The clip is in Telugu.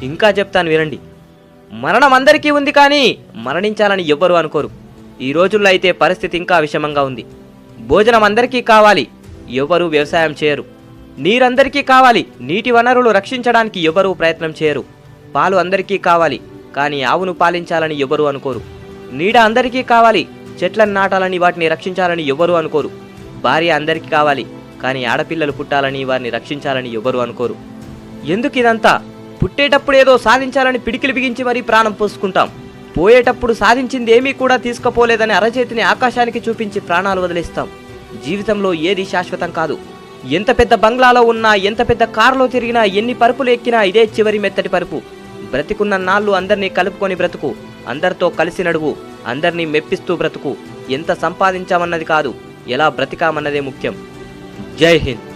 ఇంకా చెప్తాను వినండి. మరణం అందరికీ ఉంది, కానీ మరణించాలని ఎవ్వరూ అనుకోరు. ఈ రోజుల్లో అయితే పరిస్థితి ఇంకా విషమంగా ఉంది. భోజనం అందరికీ కావాలి, ఎవ్వరూ వ్యవసాయం చేయరు. నీరందరికీ కావాలి, నీటి వనరులు రక్షించడానికి ఎవ్వరూ ప్రయత్నం చేయరు. పాలు అందరికీ కావాలి, కానీ ఆవును పాలించాలని ఎవ్వరూ అనుకోరు. నీడ అందరికీ కావాలి, చెట్లను నాటాలని వాటిని రక్షించాలని ఎవ్వరూ అనుకోరు. భార్య అందరికీ కావాలి, కానీ ఆడపిల్లలు పుట్టాలని వారిని రక్షించాలని ఎవ్వరూ అనుకోరు. ఎందుకు ఇదంతా? పుట్టేటప్పుడేదో సాధించాలని పిడికిలు బిగించి మరీ ప్రాణం పోసుకుంటాం. పోయేటప్పుడు సాధించింది ఏమీ కూడా తీసుకుపోలేదని అరచేతిని ఆకాశానికి చూపించి ప్రాణాలు వదిలేస్తాం. జీవితంలో ఏది శాశ్వతం కాదు. ఎంత పెద్ద బంగ్లాలో ఉన్నా, ఎంత పెద్ద కారులో తిరిగినా, ఎన్ని పరుపులు ఎక్కినా ఇదే చివరి మెత్తటి పరుపు. బ్రతికున్న నాళ్ళు అందరినీ కలుపుకొని బ్రతుకు, అందరితో కలిసి నడువు, అందరినీ మెప్పిస్తూ బ్రతుకు. ఎంత సంపాదించామన్నది కాదు, ఎలా బ్రతికామన్నదే ముఖ్యం. జై హింద్.